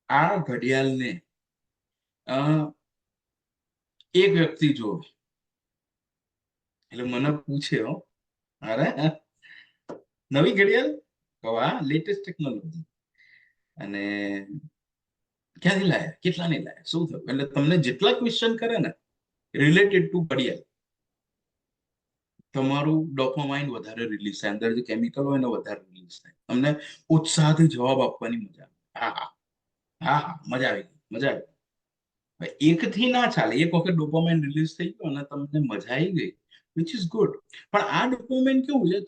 આ ઘડિયાળને એક વ્યક્તિ જોવે એટલે મને પૂછે, હો, અરે નવી ઘડિયાળ, કહો હા, લેટેસ્ટ ટેકનોલોજી, અને ક્યાંથી લાયા, કેટલાની લાયા, શું થયું, એટલે તમને જેટલા ક્વેશ્ચન કરે ને રિલેટેડ ટુ ઘડિયાળ, તમારું ડોપામાઇન વધારે રિલીઝ થાય, અંદર જે કેમિકલ હોય ને વધારે રિલીઝ થાય, તમને ઉત્સાહથી જવાબ આપવાની મજા આવે. હા હા હા હા, મજા આવી ગઈ, મજા આવી ગઈ. એક થી ના ચાલે, એક વખત ડોપામાઇન રિલીઝ થઈ ગયો અને તમને મજા આવી ગઈ, વિચ ઇઝ ગુડ. પણ આ ડોપામાઇન કેવું છે,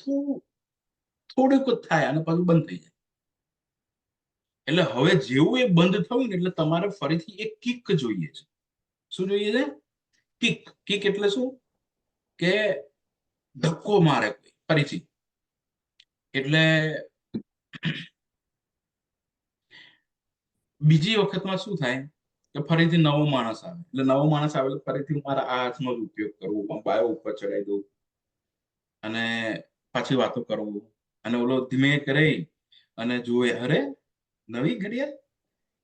થોડુંક જ થાય અને પાછું બંધ થઈ જાય. એટલે હવે જેવું એ બંધ થયું ને એટલે તમારે ફરીથી એક કિક જોઈએ છે. શું જોઈએ છે? કિક. કિક એટલે શું? કે ધક્કો મારે કોઈ ફરીથી. એટલે બીજી વખતમાં શું થાય કે ફરીથી નવો માણસ આવે, એટલે નવો માણસ આવે એટલે ફરીથી મારા આ હાથનો જ ઉપયોગ કરવો, બાયો ઉપર ચડાવી દઉં અને પાછી વાતો કરવું, અને ઓલો ધીમે કરે અને જુએ, અરે નવી ઘડિયાળ.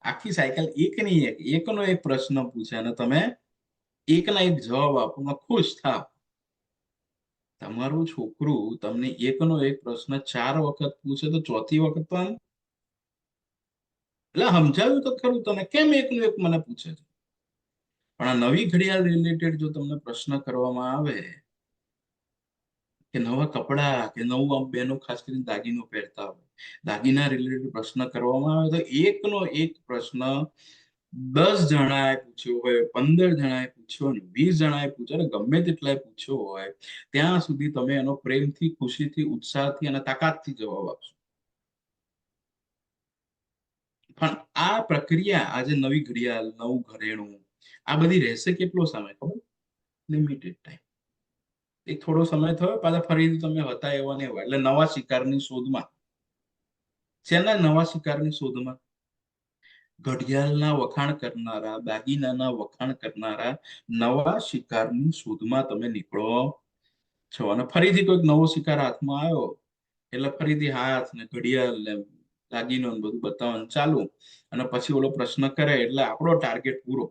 આખી સાયકલ એકની એકનો એક પ્રશ્ન પૂછે અને તમે એકના એક જવાબ આપો, ખુશ થાવ. તમારું છોકરું તમને એકનો એક પ્રશ્ન 4 વખત પૂછે તો ચોથી વખત તો એટલે સમજાવ્યું તો ખરું તને, કેમ એકનું એક મને પૂછે છે. પણ આ નવી ઘડિયાળ રિલેટેડ જો તમને પ્રશ્ન કરવામાં આવે કે નવા કપડા કે નવું, આમ બેનો ખાસ કરીને દાગીનો પહેરતા હોય, દાગીના રિલેટેડ પ્રશ્ન કરવામાં આવે તો એકનો એક પ્રશ્ન 10 જણાએ પૂછ્યો હોય, 15 જણાએ પૂછ્યો હોય, 20 જણાએ પૂછ્યો, ગમે તેટલાએ પૂછ્યો હોય, ત્યાં સુધી તમે એનો પ્રેમથી, ખુશીથી, ઉત્સાહથી અને તાકાતથી જવાબ આપશો. પણ આ પ્રક્રિયા, આજે નવી ઘડિયાળ, નવું ઘરેણું, આ બધી રહેશે કેટલો સમય ખબર? Limited time. એક થોડો સમય થયો, પાછા ફરીથી તમે હતા એવા ને એવા, એટલે નવા શિકારની શોધમાં. શેના નવા શિકારની શોધમાં? ઘડિયાળના વખાણ કરનારા, દાગીનાના વખાણ કરનારા નવા શિકારની શોધમાં તમે નીકળો છો. અને ફરીથી કોઈક નવો શિકાર હાથમાં આવ્યો એટલે ફરીથી હાથ ને ઘડિયાળ ને દાગીનો ને બધું બતાવવાનું ચાલુ, અને પછી ઓલો પ્રશ્ન કરે એટલે આપણો ટાર્ગેટ પૂરો.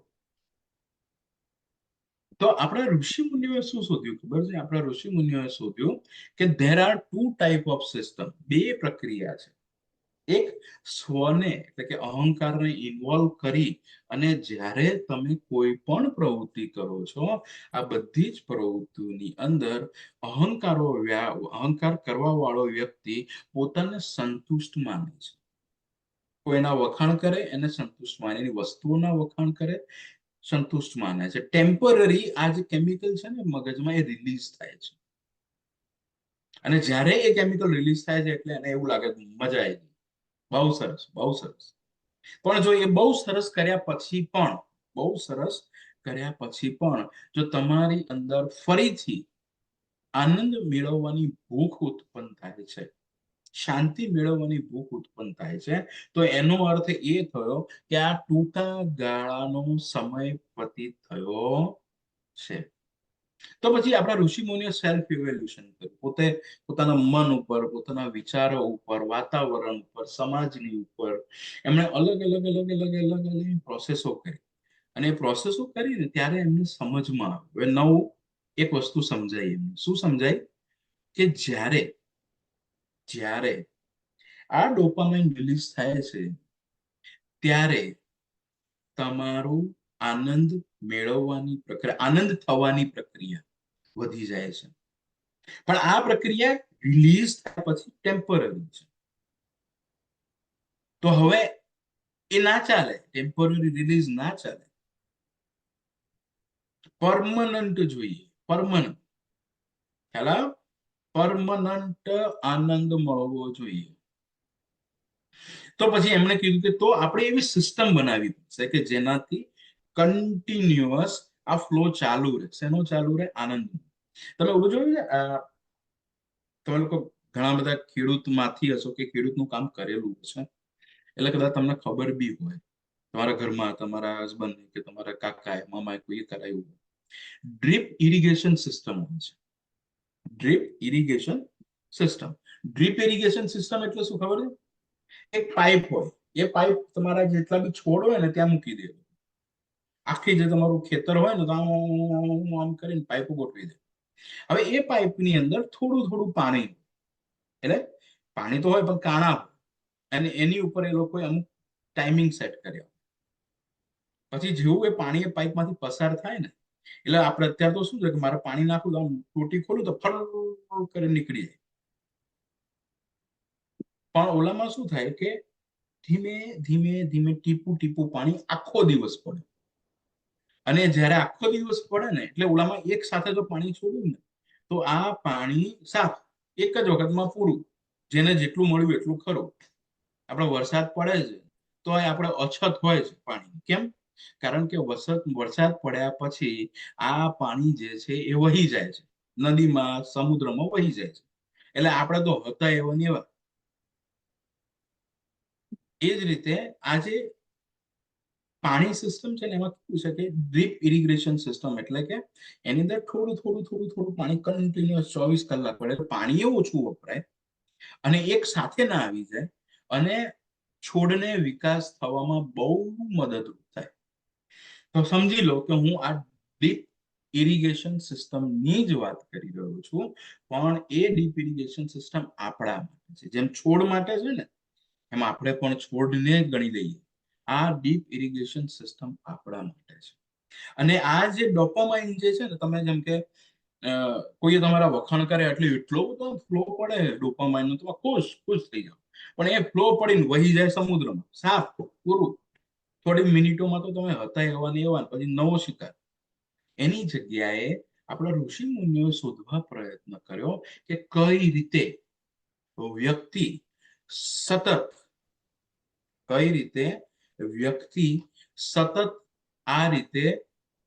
તો આપણા ઋષિ મુનિઓએ શું શોધ્યું ખબર છે? આપણા ઋષિ મુનિઓએ શોધ્યું કે there are 2 type of system, બે પ્રક્રિયા છે. એક સ્વને એટલે કે અહંકારને ઇન્વોલ્વ કરી અને જ્યારે તમે કોઈ પણ પ્રવૃત્તિ કરો છો, આ બધી જ પ્રવૃત્તિઓની અંદર અહંકાર કરવા વાળો વ્યક્તિ પોતાને સંતુષ્ટ માને છે. કોઈના વખાણ કરે એને સંતુષ્ટ માને, એની વસ્તુઓના વખાણ કરે સંતુષ્ટ માને છે. ટેમ્પરરી આ જે કેમિકલ છે ને મગજમાં, એ રિલીઝ થાય છે. અને જ્યારે એ કેમિકલ રિલીઝ થાય છે એટલે એને એવું લાગે મજા આવી ગઈ, બહુ સરસ, બહુ સરસ. પણ જો એ બહુ સરસ કર્યા પછી પણ, બહુ સરસ કર્યા પછી પણ જો તમારી અંદર ફરીથી આનંદ મેળવવાની ભૂખ ઉત્પન્ન થાય છે, શાંતિ મેળવવાની ભૂખ ઉત્પન્ન થાય છે, તો એનો અર્થ એ થયો કે આ ટૂંકા ગાળાનો સમય પતિત થયો છે. તો પછી આપણા ઋષિ મુનિઓ સેલ્ફ ઇવેલ્યુશન કર્યું, પોતે પોતાના મન ઉપર, પોતાના વિચારો ઉપર, વાતાવરણ ઉપર, સમાજની ઉપર એમણે અલગ અલગ અલગ અલગ અલગ અલગ પ્રોસેસો કરી. અને એ પ્રોસેસો કરીને ત્યારે એમને સમજમાં આવ્યું, નવું એક વસ્તુ સમજાય. એમને શું સમજાય? કે જ્યારે જ્યારે આ ડોપામાઇન રિલીઝ થાય છે ત્યારે તમારું આનંદ મેળવવાની પ્રક્રિયા, આનંદ થવાની પ્રક્રિયા વધી જાય છે. પણ આ પ્રક્રિયા રિલીઝ થયા પછી ટેમ્પરરી છે. તો હવે એ ના ચાલે, ટેમ્પરરી રિલીઝ ના ચાલે, પરમનન્ટ જોઈએ. પરમનન્ટ, ખ્યાલ? પરમનન્ટ આનંદ મળવો જોઈએ. તો પછી એમણે કીધું કે તો આપણે એવી સિસ્ટમ બનાવી પડશે કે જેનાથી કન્ટિન્યુઅસ આ ફ્લો ચાલુ રહે. શેનો ચાલુ રહે? આનંદ. તમે ઓલું જોયું છે, તમે લોકો ઘણા બધા ખેડૂતમાંથી હશો કે ખેડૂતનું કામ કરેલું હશે, એટલે કદાચ તમને ખબર બી હોય, તમારા ઘરમાં તમારા હસબન્ડ કે તમારા કાકા મામા કોઈ કરાયું હોય. ડ્રીપ ઇરિગેશન સિસ્ટમ હોય છે. Drip irrigation system. Drip irrigation system એટલે શું ખબર છે? એક પાઇપ હોય, એ પાઇપ તમારા જેટલા બી છોડ હોય ને ત્યાં મૂકી દે. આખી જે તમારું ખેતર હોય ને તો આમ કરીને પાઇપો ગોઠવી દે. હવે એ પાઇપની અંદર થોડું થોડું પાણી, એટલે પાણી તો હોય પણ કાણા હોય, અને એની ઉપર એ લોકોએ અમુક ટાઈમિંગ સેટ કર્યા. પછી જેવું એ પાણી એ પાઇપ માંથી પસાર થાય ને, એટલે આપણે અત્યારે તો શું છે કે મારે પાણી નાખવું તો આમ ટોટી ખોલું તો ફળ કરીને નીકળી જાય. પણ ઓલામાં શું થાય કે ધીમે ધીમે ધીમે ટીપું ટીપું પાણી આખો દિવસ પડે. અને જ્યારે આખો દિવસ પડે ને એટલે ઓલામાં એક સાથે જો પાણી છોડ્યું ને તો આ પાણી સાફ એક જ વખતમાં પૂરું. જેને જેટલું મળ્યું એટલું ખરું. આપણે વરસાદ પડે છે તો આપણે અછત હોય છે પાણી. કેમ? કારણ કે વરસાદ પડ્યા પછી આ પાણી જે છે એ વહી જાય છે, નદીમાં, સમુદ્રમાં વહી જાય છે. એટલે આપણે તો હતા એવા ને એવા. એ જ રીતે આજે પાણી સિસ્ટમ છે ને એમાં કેવું છે કે ડ્રીપ ઇરિગેશન સિસ્ટમ, એટલે કે એની અંદર થોડું થોડું થોડું થોડું પાણી કન્ટિન્યુઅસ 24 કલાક પડે, પાણી એવું ઓછું વપરાય અને એક સાથે ના આવી જાય, અને છોડને વિકાસ થવામાં બહુ મદદરૂપ થાય. તો સમજી લો કે હું આ ડીપ ઇરિગેશન સિસ્ટમની જ વાત કરી રહ્યો છું, પણ એ ડીપ ઇરિગેશન સિસ્ટમ આપણા માટે છે. જેમ છોડ માટે છે ને એમ આપણે પણ છોડને ગણી લઈએ. આ ડીપ ઇરિગેશન સિસ્ટમ આપણા માટે છે. અને આ જે ડોપામાઇન જે છે ને, તમે જેમ કે કોઈ તમારા વખાણ કરે એટલે એટલો બધો ફ્લો પડે ડોપામાઇન નો, તમે ખુશ ખુશ થઈ જાઓ. પણ એ ફ્લો પડીને વહી જાય સમુદ્રમાં, સાફ પૂરું. થોડી મિનિટોમાં તો તમે હતા એવા ને એવા, પછી નવો શિકાર. એની જગ્યાએ આપણા ઋષિ મુનિઓએ શોધવા પ્રયત્ન કર્યો કે કઈ રીતે વ્યક્તિ સતત કઈ રીતે વ્યક્તિ સતત આ રીતે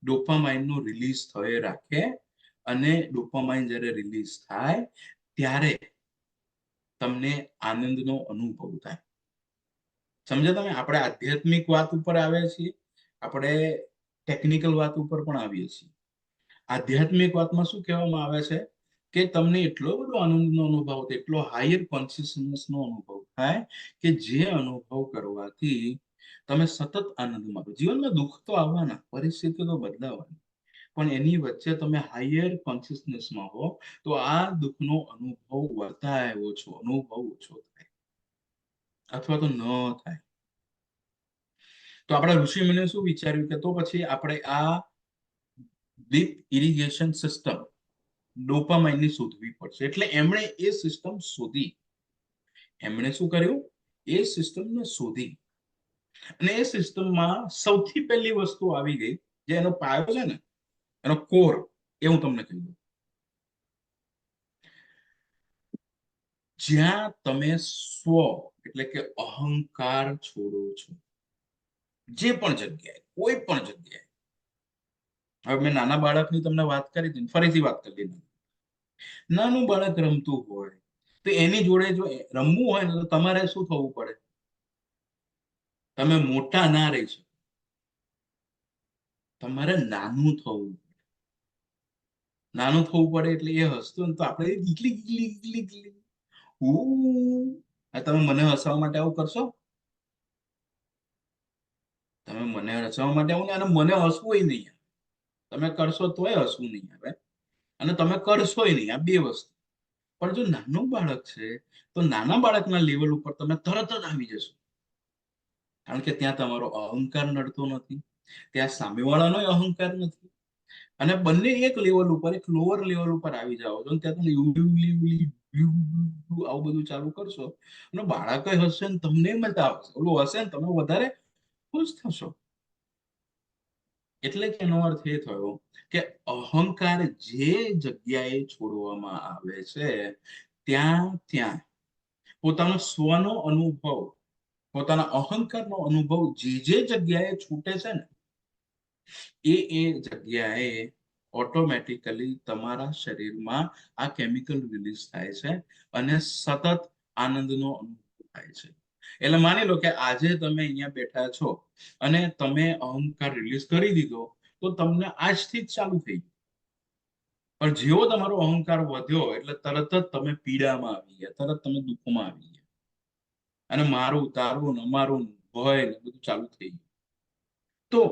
ડોપામાઇન નું રિલીઝ થયે રાખે, અને ડોપામાઇન જ્યારે રિલીઝ થાય ત્યારે તમને આનંદનો અનુભવ થાય. સમજો તમે? આપણે આધ્યાત્મિક વાત ઉપર આવ્યા છીએ, આપણે ટેકનિકલ વાત ઉપર પણ આવીએ છીએ. આધ્યાત્મિક વાતમાં શું કહેવામાં આવે છે કે તમને એટલો બધો આનંદનો અનુભવ થાય, એટલો હાયર કોન્શિયસનેસ નો અનુભવ થાય કે જે અનુભવ કરવાથી તમે સતત આનંદમાં રહો. જીવનમાં દુઃખ તો આવવાના, પરિસ્થિતિ તો બદલાવાની, પણ એની વચ્ચે તમે હાયર કોન્શિયસનેસમાં હો તો આ દુઃખનો અનુભવ વર્તાય ઓછો, અનુભવ ઓછો થાય અથવા તો ન થાય. તો આપણા ઋષિ મુનિએ શું વિચાર્યું કે તો પછી આપણે આ ડીપ ઇરિગેશન સિસ્ટમ ડોપામાઇનની શોધવી પડશે. એટલે એમણે એ સિસ્ટમ શોધી. એમણે શું કર્યું? એ સિસ્ટમને શોધી. અને એ સિસ્ટમમાં સૌથી પહેલી વસ્તુ આવી ગઈ, જે એનો પાયો છે ને, એનો કોર, એ હું તમને કહી દઉં. જ્યાં તમે સ્વ એટલે કે અહંકાર છોડો છો, જે પણ જગ્યાએ, કોઈ પણ જગ્યાએ. હવે મેં નાના બાળકની તમને વાત કરી હતી, ફરીથી વાત કરી દીધી. નાનું બાળક રમતું હોય તો એની જોડે જો રમવું હોય ને તો તમારે શું થવું પડે? તમે મોટા ના રહી શકો, તમારે નાનું થવું. નાનું થવું પડે એટલે એ હસતું ને તો આપણે ગીગલી ગીગલી ગીગલી ગીગલી તમે મને હસાવવા માટે આવું કરશો? તમે મને હસાવવા માટે આવું ને, અને મને હસવું નહીં. તમે કરશો તોય હસવું નહીં આવે, અને તમે કરશો નહીં. આ બે વસ્તુ. પણ જો નાનું બાળક છે તો નાના બાળકના લેવલ ઉપર તમે તરત જ આવી જશો, કારણ કે ત્યાં તમારો અહંકાર નડતો નથી, ત્યાં સામેવાળાનો અહંકાર નથી. અને બંને એક લેવલ ઉપર, એક લોઅર લેવલ ઉપર આવી જાઓ છો, ત્યાં તમે આવું બધું ચાલુ કરશો અને બાળક હશે ને તમને મજા આવશે, ઓલું હશે ને તમે વધારે ખુશ થશો. એટલે કે એનો અર્થ એ થયો કે અહંકાર જે જગ્યાએ છોડવામાં આવે છે ત્યાં ત્યાં પોતાનો સ્વનો અનુભવ, પોતાના અહંકારનો અનુભવ જે જગ્યાએ છૂટે છે ને એ જગ્યાએ ઓટોમેટિકલી તમારા શરીરમાં આ કેમિકલ રિલીઝ થાય છે અને સતત આનંદનો અનુભવ થાય છે. એટલે માની લો કે આજે તમે અહીંયા બેઠા છો અને તમે અહંકાર રિલીઝ કરી દીધો, તો તમને આજથી જ ચાલુ થઈ ગયું. પણ જેવો તમારો અહંકાર વધ્યો એટલે તરત જ તમે પીડામાં આવી ગયા, તરત તમે દુઃખમાં આવી ગયા. અને મારું, તારું, અમારું, ભય ને બધું ચાલુ થઈ ગયું. તો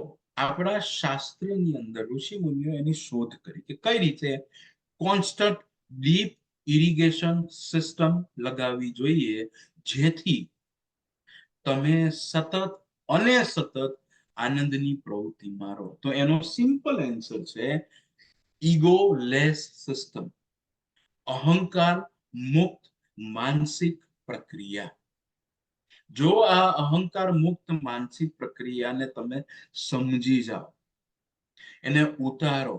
આપણા શાસ્ત્રની અંદર ઋષિ મુનિઓ એની શોધ કરી કે કઈ રીતે કોન્સ્ટન્ટ ડીપ ઇરિગેશન સિસ્ટમ લગાવવી જોઈએ, જેથી તમે સતત અને સતત આનંદની પ્રવૃત્તિમાં રહો. તો એનો સિમ્પલ આન્સર છે ઈગો લેસ સિસ્ટમ, અહંકાર મુક્ત માનસિક પ્રક્રિયા. જો આ અહંકાર મુક્ત માનસિક પ્રક્રિયાને તમે સમજી જાઓ, એને ઉતારો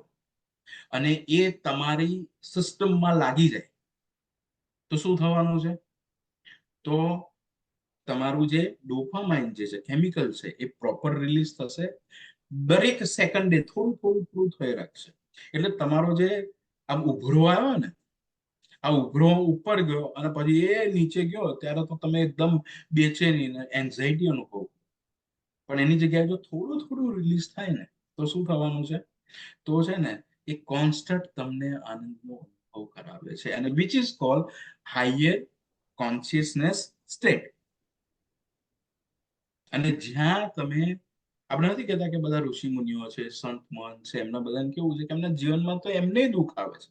અને એ તમારી સિસ્ટમમાં લાગી જાય, તો શું થવાનું છે? તો તમારું જે ડોપામાઇન જે છે કેમિકલ છે એ પ્રોપર રિલીઝ થશે. દરેક સેકન્ડે થોડું થોડું થોડું થઈ રાખશે. એટલે તમારો જે આમ ઉભરો આવ્યો ને, આ ઉભરો ઉપર ગયો અને પછી એ નીચે ગયો, ત્યારે તો તમે એકદમ બેચેની ને એન્ઝાઇટી અનુભવ. પણ એની જગ્યાએ જો થોડું થોડું રિલીઝ થાય ને, તો શું થવાનું છે? તો છે ને એ કોન્સ્ટન્ટ તમને આનંદનો અનુભવ કરાવે છે, અને which is called higher consciousness state. અને જ્યાં તમે, આપણે નથી કહેતા કે બધા ઋષિ મુનિઓ છે, સંત મહંત છે, એમના બધાને કેવું છે કે એમના જીવનમાં તો એમને દુઃખ આવે છે,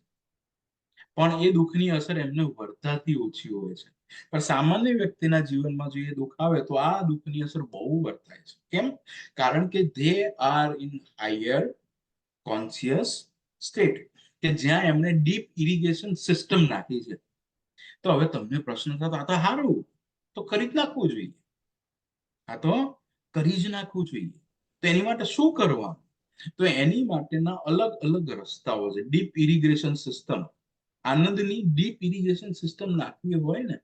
પણ એ દુઃખની અસર એમને વર્તાતી ઓછી હોય છે. પણ સામાન્ય વ્યક્તિના જીવનમાં જો એ દુઃખ આવે તો આ દુઃખની અસર બહુ વર્તાય છે. કેમ? કારણ કે they are in higher conscious state, કે જ્યાં એમને ડીપ ઇરિગેશન સિસ્ટમ નાખી છે. તો હવે તમને પ્રશ્ન થતો, આ તો સારું, તો કરી જ નાખવું જોઈએ, આ તો કરી જ નાખવું જોઈએ. તો એની માટે શું કરવાનું? તો એની માટેના અલગ અલગ રસ્તાઓ છે. ડીપ ઇરિગેશન સિસ્ટમ, આનંદની ડીપ ઇરિગેશન સિસ્ટમ નાખવી હોય ને,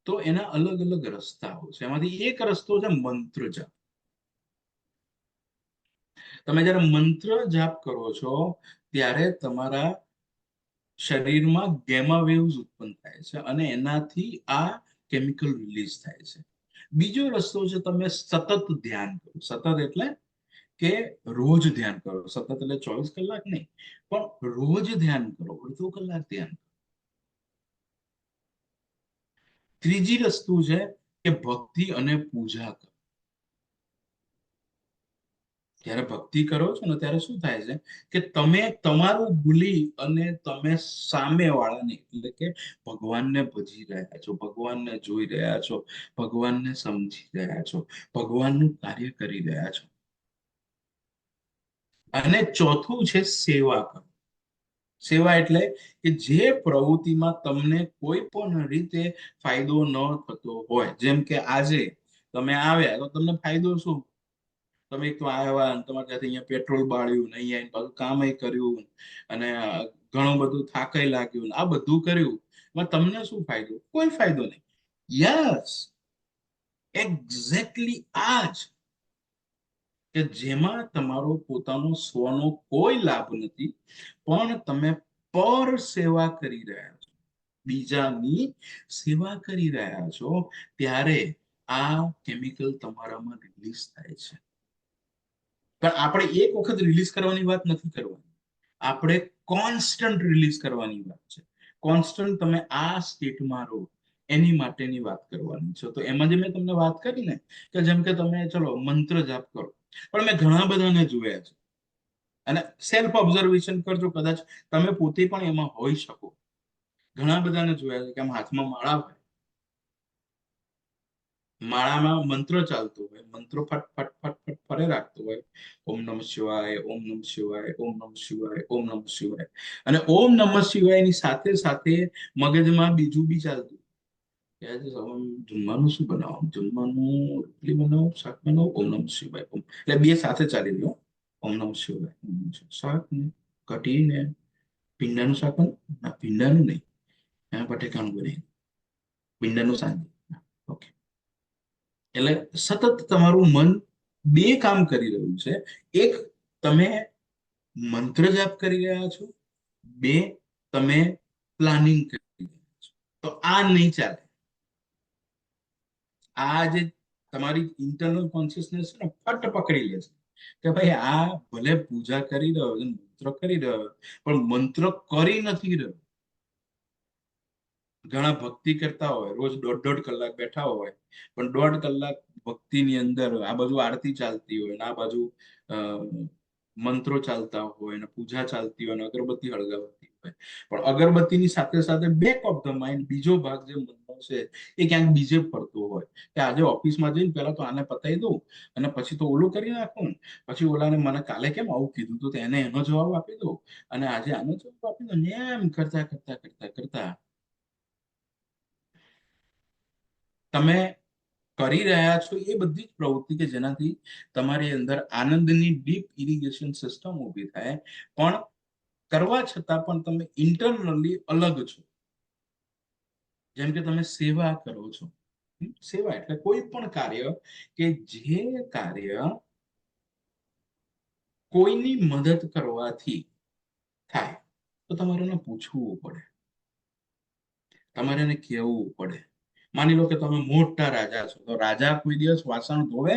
તો એના અલગ અલગ રસ્તાઓ છે. એમાંથી એક રસ્તો છે મંત્ર જાપ. તમે જયારે મંત્ર જાપ કરો છો ત્યારે તમારા શરીરમાં ગેમા વેવ્સ ઉત્પન્ન થાય છે અને એનાથી આ કેમિકલ રિલીઝ થાય છે. બીજો રસ્તો છે તમે સતત ધ્યાન કરો. સતત એટલે કે રોજ ધ્યાન કરો. સતત એટલે 24 કલાક નહીં, પણ રોજ ધ્યાન કરો, અડધો કલાક ધ્યાન. ત્રીજી વસ્તુ છે કે ભક્તિ અને પૂજા કરો. જ્યારે ભક્તિ કરો છો ને ત્યારે શું થાય છે કે તમે તમારું ભૂલી અને તમે સામે વાળાને એટલે કે ભગવાનને ભજી રહ્યા છો, ભગવાનને જોઈ રહ્યા છો, ભગવાનને સમજી રહ્યા છો, ભગવાનનું કાર્ય કરી રહ્યા છો. અને ચોથું છે સેવા કરો. સેવા એટલે કે જે પ્રવૃત્તિમાં તમને કોઈ પણ રીતે ફાયદો ન થતો હોય. જેમ કે આજે તમે આવ્યા તો તમને ફાયદો શું? તમે એક તો આવ્યા, તમારે ત્યાંથી અહીંયા પેટ્રોલ બાળ્યું ને, અહીંયા પાછું કામ કર્યું, અને ઘણું બધું થાકાઈ લાગ્યું, આ બધું કર્યું, એમાં તમને શું ફાયદો? કોઈ ફાયદો નહીં. યસ, એક્ઝેક્ટલી આ જ, કે જેમાં તમારો પોતાનો સ્વનો કોઈ લાભ નથી, પણ તમે પર સેવા કરી રહ્યા છો, બીજાની સેવા કરી રહ્યા છો, ત્યારે આ કેમિકલ તમારામાં રિલીઝ થાય છે. પણ આપણે એક વખત રિલીઝ કરવાની વાત નથી કરવાની, આપણે કોન્સ્ટન્ટ રિલીઝ કરવાની વાત છે. કોન્સ્ટન્ટ તમે આ સ્ટેટમાં રહો એની માટેની વાત કરવાની છે. તો એમાં જે મેં તમને વાત કરી ને, કે જેમ કે તમે ચલો મંત્ર જાપ કરો, પણ મેં ઘણા બધાને જોયા છે, અને સેલ્ફ ઓબ્ઝર્વેશન કરજો, કદાચ તમે પોતે પણ એમાં હોઈ શકો. ઘણા બધાને જોયા છે કે આમ હાથમાં માળા હોય, માળામાં મંત્ર ચાલતો હોય, મંત્રો ફટ ફટ ફટ ફટ ફરે રાખતો હોય, ઓમ નમઃ શિવાય, ઓમ નમઃ શિવાય, ઓમ નમઃ શિવાય, ઓમ નમઃ શિવાય. અને ઓમ નમઃ શિવાય ની સાથે સાથે મગજમાં બીજું બી ચાલતું. કે આજે જમવાનું શું બનાવો? જમવાનું રોટલી બનાવો, શાક બનાવો, ઓમ નમઃ શિવાય, ઓમ. એટલે બે સાથે ચાલી રહ્યો. ઓમ નમઃ શિવાય, ઓમ નમઃ શિવાય. શાક ને કઢી ને ભીંડાનું શાક, ના ભીંડાનું નહીં, બટેકાનું બને, ભીંડાનું સાંજે. ઓકે. એટલે સતત તમારું મન બે કામ કરી રહ્યું છે. એક, તમે મંત્ર જાપ કરી રહ્યા છો. બે, તમે પ્લાનિંગ કરી રહ્યા છો. તો આ નહીં ચાલે. આ જે તમારી ઇન્ટરનલ કોન્શિયસનેસ છે ને, ફટ પકડી લે છે કે ભાઈ આ ભલે પૂજા કરી રહ્યો છે, મંત્ર કરી રહ્યો, પણ મંત્ર કરી નથી રહ્યો. ઘણા ભક્તિ કરતા હોય, રોજ 1.5 કલાક બેઠા હોય, પણ 1.5 કલાક ભક્તિની અંદર આ બાજુ આરતી ચાલતી હોય ને આ બાજુ અ, મંત્રો ચાલતા હોય ને પૂજા ચાલતી હોય ને અગરબત્તી હળગાવતી હોય, પણ અગરબત્તીની સાથે સાથે બેક ઓફ ધ માઇન્ડ બીજો ભાગ જે મનનો છે એ ક્યાંક બીજે ફરતો હોય કે આજે ઓફિસમાં જઈને પેલા તો આને પતાવી દઉં અને પછી તો ઓલું કરી નાખું, પછી ઓલાને મને કાલે કેમ આવું કીધું તો એને એનો જવાબ આપી દઉં અને આજે આનો જવાબ આપી દઉં, એમ કરતા કરતા કરતા કરતા તમે કરી રહ્યા છો એ બધી જ પ્રવૃત્તિ કે જેનાથી તમારી અંદર આનંદની ડીપ ઇરિગેશન સિસ્ટમ ઊભી થાય, પણ કરવા છતાં પણ તમે ઇન્ટરનલી અલગ છો. જેમ કે તમે સેવા કરો છો. સેવા એટલે કોઈ પણ કાર્ય કે જે કાર્ય કોઈની મદદ કરવાથી થાય તો તમારે એને પૂછવું પડે, તમારે એને કહેવું પડે. માની લો કે તમે મોટા રાજા છો, તો રાજા કોઈ દિવસ વાસણ ધોવે?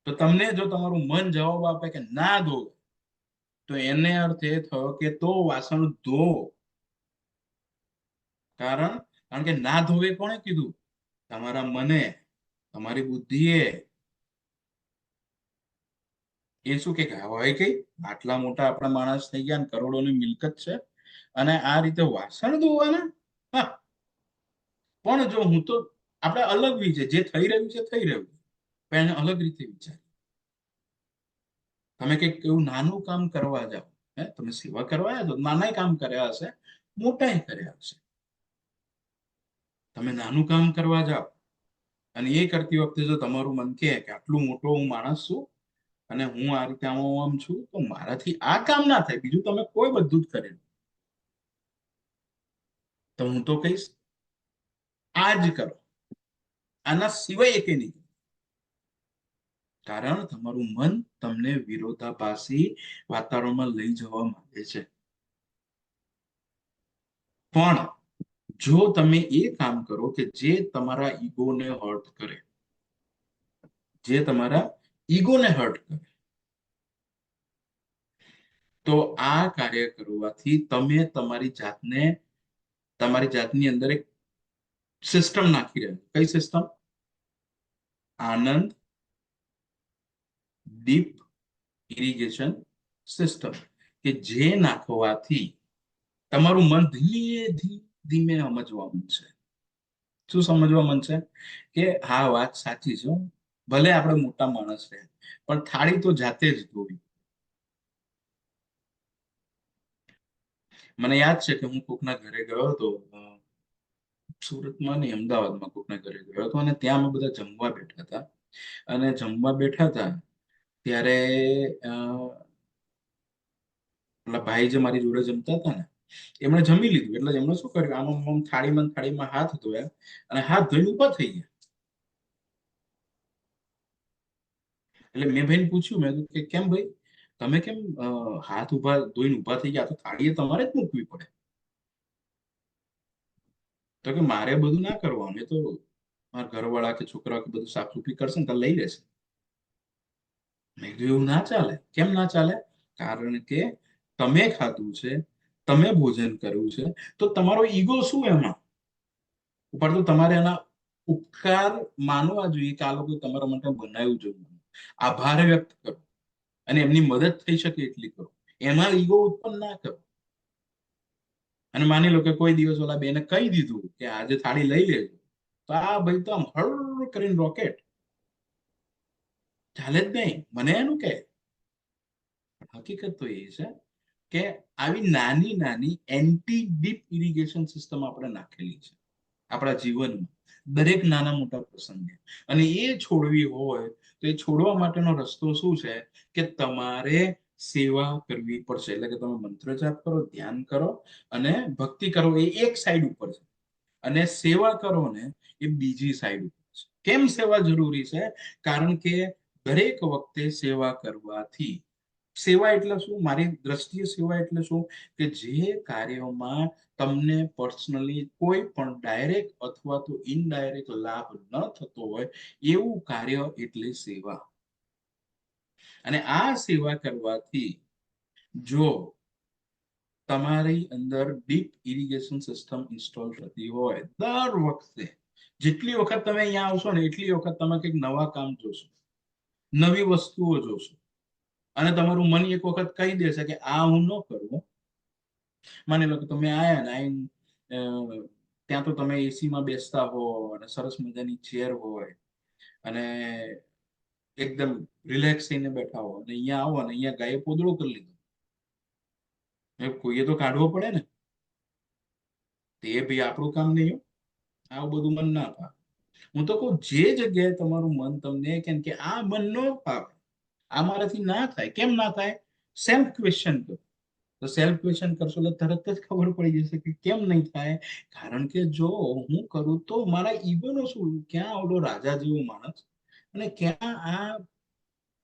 તો તમને જો તમારું મન જવાબ આપે કે ના ધોવે, તો એને અર્થ એ થયો કે તો વાસણ ધો. કારણ કારણ કે ના ધોવે કોણે કીધું? તમારા મને, તમારી બુદ્ધિએ. એ શું કે હોય કઈ આટલા મોટા આપણા માણસ થઈ ગયા ને કરોડોની મિલકત છે અને આ રીતે વાસણ ધોવાના? હા. પણ જો હું તો આપણે અલગ વિચાર, જે થઈ રહ્યું છે થઈ રહ્યું છે, પણ એને અલગ રીતે વિચાર. તમે કંઈક એવું નાનું કામ કરવા જાઓ, હે તમે સેવા કરવા આવ્યા તો નાના કામ કર્યા હશે, મોટા કર્યા હશે. તમે નાનું કામ કરવા જાઓ અને એ કરતી વખતે જો તમારું મન કહે કે આટલું મોટો હું માણસ છું અને હું આ રીતે આમ છું તો મારાથી આ કામ ના થાય, બીજું તમે કોઈ બધું જ કરેલું, તો હું તો કહીશ આ જ કરો, આના સિવાય એક નહીં. કારણ તમારું મન તમને વિરોધાભાસી વાતાવરણમાં લઈ જવા માંગે છે. પણ જો તમે એ કામ કરો કે જે તમારા ઈગોને હર્ટ કરે, જે તમારા ઈગોને હર્ટ કરે, તો આ કાર્ય કરવાથી તમે તમારી જાતની અંદર એક સિસ્ટમ નાખી રહ્યા. કઈ સિસ્ટમ? આનંદ ડીપ ઇરિગેશન સિસ્ટમ, કે જે નાખવાથી તમારું મન ધીમે ધીમે સમજવા માંડશે. શું સમજવા માંડશે? કે હા વાત સાચી છે, ભલે આપણે મોટા માણસ છે પણ થાળી તો જાતે જ ધોવી. મને યાદ છે કે હું કોકના ઘરે ગયો હતો, સુરતમાં નહીં અમદાવાદમાં કોકના ઘરે ગયો હતો અને ત્યાં અમે બધા જમવા બેઠા હતા અને જમવા બેઠા હતા ત્યારે પેલા ભાઈ જે મારી જોડે જમતા હતા ને એમણે જમી લીધું એટલે એમણે શું કર્યું, આમ થાળીમાં હાથ ધોયા અને હાથ ધોઈને ઊભા થઈ ગયા. એટલે મેં ભાઈને પૂછ્યું, મેં કીધું કે કેમ ભાઈ તમે કેમ હાથ ઉભા ધોઈને ઊભા થઈ ગયા? તો થાળી એ તમારે જ મૂકવી પડે. તો કે મારે બધું ના કરવાનું, એ તો મારા ઘરવાળા કે છોકરા કે બધું સાફ સુફી કરશે ને તો લઈ લેશે. મેં કીધું એવું ના ચાલે. કેમ ના ચાલે? કારણ કે તમે ખાધું છે, તમે ભોજન કર્યું છે, તો તમારો ઈગો શું એમાં? ઉપર તો તમારે એના ઉપકાર માનવા જોઈએ કે આ લોકો તમારા માટે બનાવ્યું જોઈએ, આભાર વ્યક્ત કરો અને એમની મદદ થઈ શકે એટલી કરો. એમાં ઈગો ઉત્પન્ન ના કરો. અને માની લો કે કોઈ દિવસ ઓલા બેને કહી દીધું કે આજે થાળી લઈ લેજો, તો આ ભાઈ તો આમ હળ કરીને રોકેટ ચાલે જ નહીં. મને એનું કે હકીકત તો એ છે કે આવી નાની નાની એન્ટી ડીપ ઇરિગેશન સિસ્ટમ આપણે નાખેલી છે આપણા જીવનમાં, દરેક નાના મોટા પ્રસંગે. અને એ છોડવી હોય તો એ છોડવા માટેનો રસ્તો શું છે કે તમારે સેવા કરવી પડશે. એટલે કે તમે મંત્ર જાપ કરો, ધ્યાન કરો અને ભક્તિ કરો, એ એક સાઈડ ઉપર છે અને સેવા કરો ને એ બીજી સાઈડ ઉપર છે. કેમ સેવા જરૂરી છે? કારણ કે દરેક વખતે સેવા કરવાથી, સેવા એટલે શું મારી દ્રષ્ટિએ? સેવા એટલે શું કે જે કાર્યોમાં તમને પર્સનલી કોઈ પણ ડાયરેક્ટ અથવા તો ઇનડાયરેક્ટ લાભ ન થતો હોય એવું કાર્ય એટલે સેવા. અને આ સેવા કરવાથી જો તમારી અંદર ડીપ ઇરિગેશન સિસ્ટમ ઇન્સ્ટોલ થતી હોય, દર વખતે જેટલી વખત તમે અહીંયા આવશો ને એટલી વખત તમે કંઈક નવા કામ જોશો, નવી વસ્તુઓ જોશો, અને તમારું મન એક વખત કહી દેશે કે આ હું ન કરું. માની લો કે તમે આયા ને ત્યાં તો તમે એસીમાં બેસતા હો અને સરસ મજાની ચેર હોય અને એકદમ રિલેક્સ થઈને બેઠા હો, અને અહીંયા આવો અને અહીંયા ગાયે પોદળો કરી લીધો, કોઈએ તો કાઢવો પડે ને. તે ભાઈ આપણું કામ નહીં હો. આવું બધું મન ના ફાવે. હું તો કહું જે જગ્યાએ તમારું મન તમને કેમ કે આ મન નો ફાવે, આ મારાથી ના થાય, કેમ ના થાય, સેલ્ફ ક્વેશ્ચન કરો. તો સેલ્ફ ક્વેશ્ચન કરશો એટલે તરત જ ખબર પડી જશે કે કેમ નહીં થાય. કારણ કે જો હું કરું તો મારા ઈગોનો શું, ક્યાં ઓલો રાજા જેવો માણસ અને ક્યાં આ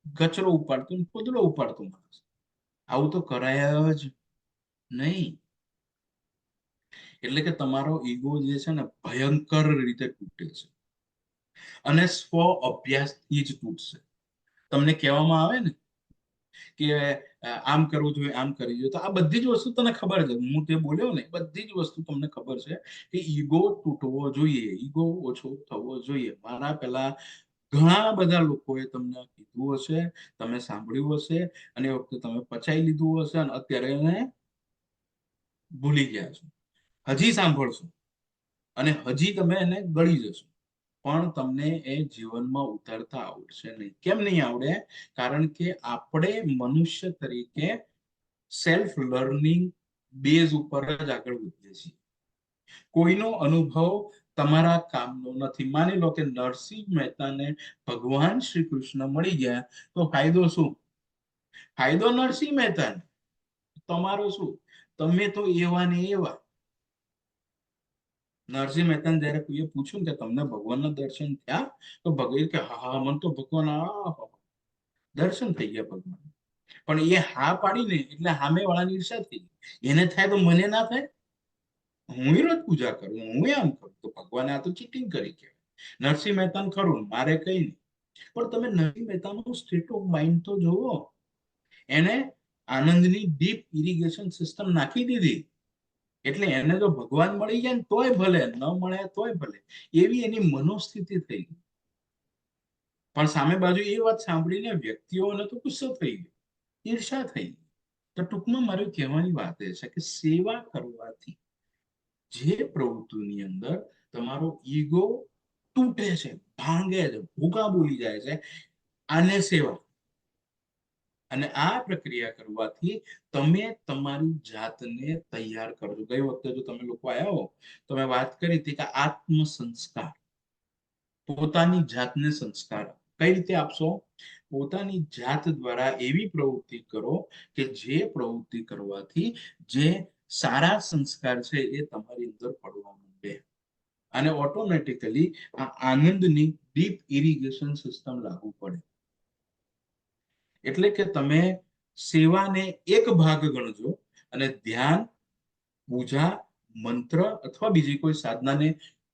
કચરો ઉપાડતો પોદળો ઉપાડતો માણસ. આવું તો કરાય જ નહીં. એટલે કે તમારો ઈગો જે છે ને ભયંકર રીતે તૂટે છે, અને સ્વ અભ્યાસથી જ તૂટશે. તમને કહેવામાં આવે ને કે આમ કરવું જોઈએ, આમ કરવું જોઈએ, તો આ બધી જ વસ્તુ તને ખબર છે. હું તે બોલ્યો ને બધી જ વસ્તુ તમને ખબર છે કે ઈગો તૂટવો જોઈએ, ઈગો ઓછો થવો જોઈએ. મારા પેલા ઘણા બધા લોકોએ તમને કીધું હશે, તમે સાંભળ્યું હશે, અને એ વખતે તમે પચાવી લીધું હશે, અને અત્યારે એને ભૂલી ગયા છો. હજી સાંભળશો અને હજી તમે એને ગળી જશો, પણ તમને એ જીવનમાં ઉતારતા આવડશે નહીં. કેમ નહીં આવડે? કારણ કે આપણે મનુષ્ય તરીકે સેલ્ફ લર્નિંગ બેઝ ઉપર જ આગળ વધીએ છીએ. કોઈનો અનુભવ તમારા કામનો નથી. માની લો કે નરસિંહ મહેતાને ભગવાન શ્રી કૃષ્ણ મળી ગયા, તો ફાયદો શું? ફાયદો નરસિંહ મહેતાને, તમારો શું? તમે તો એવા ને એવા. નરસિંહ મહેતાને જયારે કોઈએ પૂછ્યું કે તમને ભગવાનના દર્શન થયા, તો ભગવાન કે હા હા મને તો ભગવાન દર્શન થઈ ગયા ભગવાન. પણ એ હા પાડીને એટલે સામે વાળાની ઈર્ષા થઈ ગઈ. એને થાય તો મને ના થાય? હું રોજ પૂજા કરું, હું આમ કરું, તો ભગવાને આ તો ચીટિંગ કરી કહેવાય. નરસિંહ મહેતાને ખરું, મારે કઈ નહીં. પણ તમે નરસિંહ મહેતાનું સ્ટેટ ઓફ માઇન્ડ તો જુઓ. એને આનંદની ડીપ ઇરિગેશન સિસ્ટમ નાખી દીધી, એટલે એને જો ભગવાન મળી જાય ને તોય ભલે, ન મળે તોય ભલે, એવી એની મનોસ્થિતિ થઈ ગઈ. પણ સામે બાજુ એ વાત સાંભળીને વ્યક્તિઓને તો ગુસ્સો થઈ ગયો, ઈર્ષા થઈ ગઈ. તો ટૂંકમાં મારું કહેવાની વાત એ છે કે સેવા કરવાથી જે પ્રવૃત્તિની અંદર તમારો ઈગો તૂટે છે, ભાંગે છે, ભૂકા બોલી જાય છે, આને સેવા. અને આ પ્રક્રિયા કરવાથી તમે તમારી જાતને તૈયાર કરજો. ગઈ વખતે જો તમે લોકો આવ્યા હો તો મેં વાત કરી હતી કે આત્મ સંસ્કાર, પોતાની જાતને સંસ્કાર કઈ રીતે આપશો? પોતાની જાત દ્વારા એવી પ્રવૃત્તિ કરો કે જે પ્રવૃત્તિ કરવાથી જે સારા સંસ્કાર છે એ તમારી અંદર પડવા માંડે, અને ઓટોમેટિકલી આ આનંદની ડીપ ઇરિગેશન સિસ્ટમ લાગુ પડે. એટલે કે તમે સેવાને એક ભાગ ગણજો અને ધ્યાન, પૂજા, મંત્ર અથવા બીજી કોઈ સાધનાને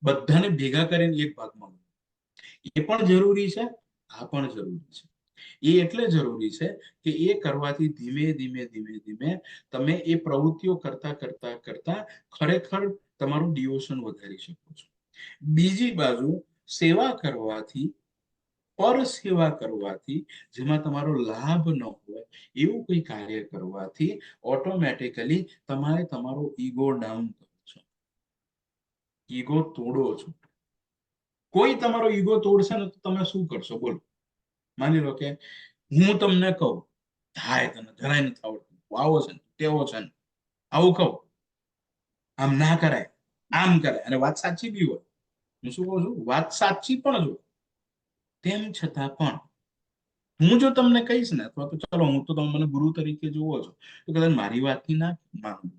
બધાને ભેગા કરીને એક ભાગમાં ગણો. એ પણ જરૂરી છે, આ પણ જરૂરી છે. એ એટલે જરૂરી છે કે એ કરવાથી ધીમે ધીમે ધીમે ધીમે તમે એ પ્રવૃત્તિઓ કરતા કરતા કરતા ખરેખર તમારું ડિવોશન વધારી શકો છો. બીજી બાજુ સેવા કરવાથી, પર સેવા કરવાથી, જેમાં તમારો લાભ ન હોય એવું કોઈ કાર્ય કરવાથી ઓટોમેટિકલી તમારે તમારો ઈગો ડાઉન કરો છો, ઈગો તોડો છો. કોઈ તમારો ઈગો તોડશે ને તો તમે શું કરશો બોલો? માની લો કે હું તમને કહું, હાય તને જરાય નથી આવડતું, આવો છે ને તેવો છે ને, આવું કહું, આમ ના કરાય, આમ કરાય, અને વાત સાચી બી હોય. હું શું કહું છું? વાત સાચી પણ જો, તેમ છતાં પણ હું જો તમને કહીશ ને, અથવા તો ચલો હું તો તમે મને ગુરુ તરીકે જુઓ છો, તો કદાચ મારી વાતથી ના માનું,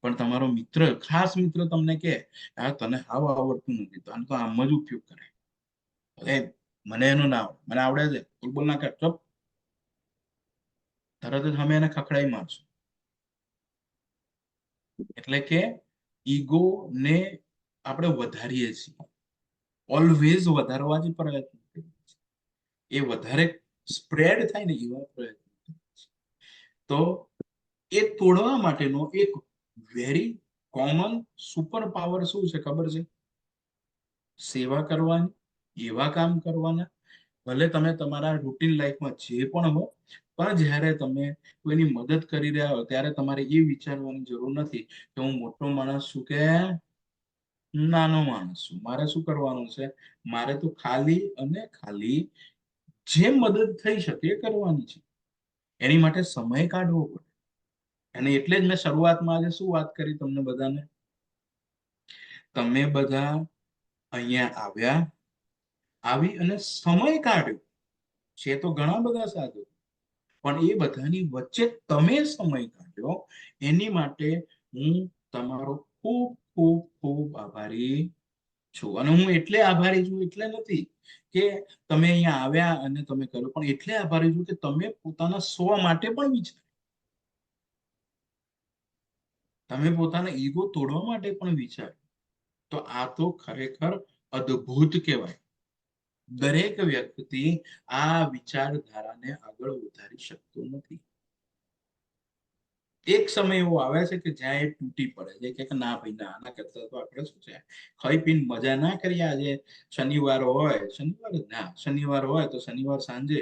પણ તમારો મિત્ર, ખાસ મિત્ર તમને કહે તને હાવ આવડતું નથી, તો આનો તો આમ જ ઉપયોગ કરે, અરે મને એનું ના આવડે, મને આવડે છે, તું બોલ ના કર, ચપ. તરત જ અમે એને ખખડાઈ મારશું. એટલે કે ઈગો ને આપણે વધારીએ છીએ, ઓલવેઝ વધારવા જ પ્રયત્ન કરીએ છીએ. એ વધારે સ્પ્રેડ થાય ને એવા પ્રયત્ન કરીએ છીએ. તો એ તોડવા માટેનો એક વેરી કોમન સુપર પાવર શું છે ખબર છે? સેવા કરવાની, એવા કામ કરવાના, ભલે તમે તમારા રૂટીન લાઈફમાં જે પણ હો, પણ જ્યારે તમે કોઈની મદદ કરી રહ્યા હો ત્યારે તમારે એ વિચારવાની જરૂર નથી કે હું મોટો માણસ છું કે નાનો માણસ છું, મારે શું કરવાનું છે. મારે તો ખાલી અને ખાલી જે મદદ થઈ શકે એ કરવાની છે. એની માટે સમય કાઢવો પડે. અને એટલે જ મેં શરૂઆતમાં આજે શું વાત કરી તમને બધાને, તમે બધા અહીંયા આવ્યા, આવી અને સમય કાઢ્યો છે તો ઘણા બધા સાધુ, પણ એ બધાની વચ્ચે તમે સમય કાઢ્યો એની માટે હું તમારો ખૂબ ખૂબ ખૂબ આભારી છું. અને હું એટલે આભારી છું એટલે નથી કે તમે અહીંયા આવ્યા અને તમે કર્યું, પણ એટલે આભારી છું કે તમે પોતાના સ્વ માટે પણ વિચાર, તમે પોતાના ઈગો તોડવા માટે પણ વિચાર. તો આ તો ખરેખર અદ્ભુત કહેવાય. દરેક વ્યક્તિ આ વિચારધારાને આગળ વધારી શકતો નથી. એક સમય એવો આવે છે કે જ્યાં એ તૂટી પડે છે કે ના ભાઈ ના, આના કરતા તો આપણે શું છે, ખાઈ પીને મજા ના કરીએ. આજે શનિવાર હોય, શનિવાર હોય તો શનિવાર સાંજે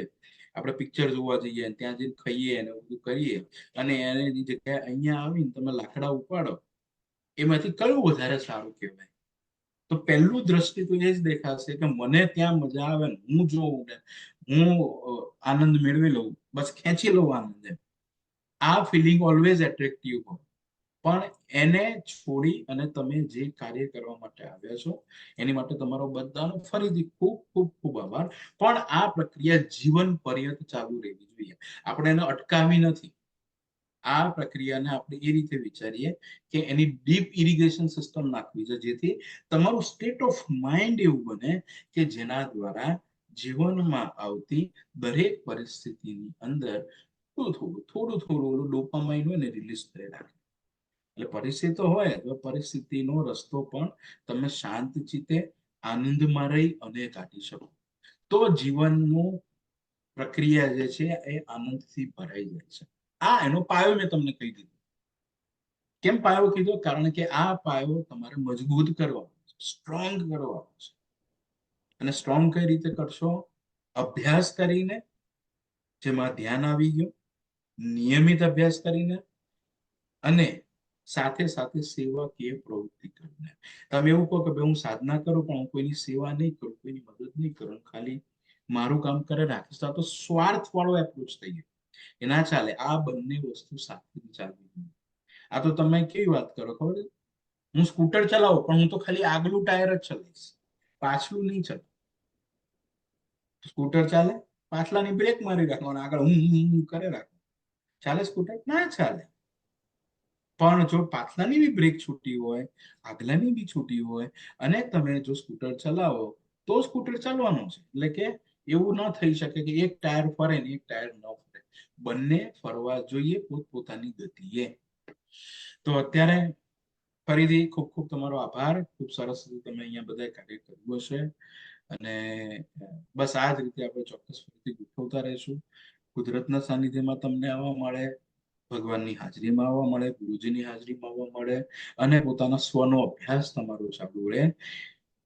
આપણે પિક્ચર જોવા જઈએ, ત્યાં જઈને ખાઈએ અને બધું કરીએ, અને એની જગ્યાએ અહીંયા આવીને તમે લાકડા ઉપાડો, એમાંથી કયું વધારે સારું કહેવાય? તો પહેલું દ્રષ્ટિ તો એ જ દેખાશે કે મને ત્યાં મજા આવે ને હું જોઉં ને હું આનંદ મેળવી લઉં, બસ ખેંચી લઉં આનંદ. આ ફિલિંગ ઓલવેઝ એટ્રેક્ટિવ હોય. પણ એને છોડી અને તમે જે કાર્ય કરવા માટે આવ્યા છો એની માટે તમારો બધાનો ફરીથી ખૂબ ખૂબ ખૂબ આભાર. પણ આ પ્રક્રિયા જીવન પર્યંત ચાલુ રહેવી જોઈએ. આપણે એને અટકાવી નથી. આ પ્રક્રિયાને આપણે એ રીતે વિચારીએ કે એની ડીપ ઇરિગેશન સિસ્ટમ નાખવી છે, જેથી તમારું સ્ટેટ ઓફ માઇન્ડ એવું બને કે જેના દ્વારા જીવનમાં આવતી દરેક પરિસ્થિતિની અંદર થોડું થોડું થોડું થોડું ડોપામાઇન હોય ને રિલીઝ કરી રાખે. એટલે પરિસ્થિતિ હોય તો પરિસ્થિતિનો રસ્તો પણ તમે શાંત ચિત્તે આનંદમાં રહી અને કાઢી શકો. તો જીવનનું પ્રક્રિયા જે છે એ આનંદથી ભરાઈ જાય છે. આ એનો પાયો મેં તમને કહી દીધું. કેમ પાયો કીધો? કારણ કે આ પાયો તમારે મજબૂત કરવાનો છે, સ્ટ્રોંગ કરવાનો છે. અને સ્ટ્રોંગ કઈ રીતે કરશો? અભ્યાસ કરીને, જેમાં ધ્યાન આવી ગયું, નિયમિત અભ્યાસ કરીને, અને સાથે સાથે સેવાકીય પ્રવૃત્તિ કરીને. તમે એવું કહો કે ભાઈ હું સાધના કરું પણ હું કોઈની સેવા નહીં કરું, કોઈની મદદ નહીં કરું, ખાલી મારું કામ કરે રાખીશ, તો સ્વાર્થ વાળો એપ્રોચ થઈ ગયો. એ ના ચાલે. આ બંને વસ્તુ સાથે ચાલવી જોઈએ. આ તો તમે કેવી વાત કરો ખબર છે? હું સ્કૂટર ચલાવું પણ હું તો ખાલી આગલું ટાયર જ ચલાવીશ, પાછલું નહીં ચલાવ. સ્કૂટર ચાલે, પાછલાની બ્રેક મારી રાખવાનું, આગળ હું કરે રાખો. ચાલે સ્કૂટર? ના ચાલે. પણ જો પાછલાની બી બ્રેક છૂટી હોય, આગલાની બી છૂટી હોય, અને તમે જો સ્કૂટર ચલાવો તો સ્કૂટર ચાલવાનું છે. એટલે કે એવું ન થઈ શકે કે એક ટાયર ફરે ને એક ટાયર ન ફરે. બંને ફરવા જોઈએ પોતપોતાની ગતિએ. તો અત્યારે ફરીથી ખૂબ ખૂબ તમારો આભાર. ખૂબ સરસ રીતે તમે અહીંયા બધા કાર્ય કર્યું હશે. અને બસ આ જ રીતે આપણે ચોક્કસ ફરીથી ગોઠવતા રહીશું. કુદરતના સાનિધ્યમાં તમને આવવા મળે, ભગવાનની હાજરીમાં આવવા મળે, ગુરુજીની હાજરીમાં આવવા મળે, અને પોતાના સ્વનો અભ્યાસ તમારો ચાલુ રહે,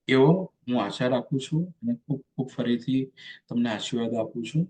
એવો હું આશા રાખું છું. અને ખૂબ ખૂબ ફરીથી તમને આશીર્વાદ આપું છું.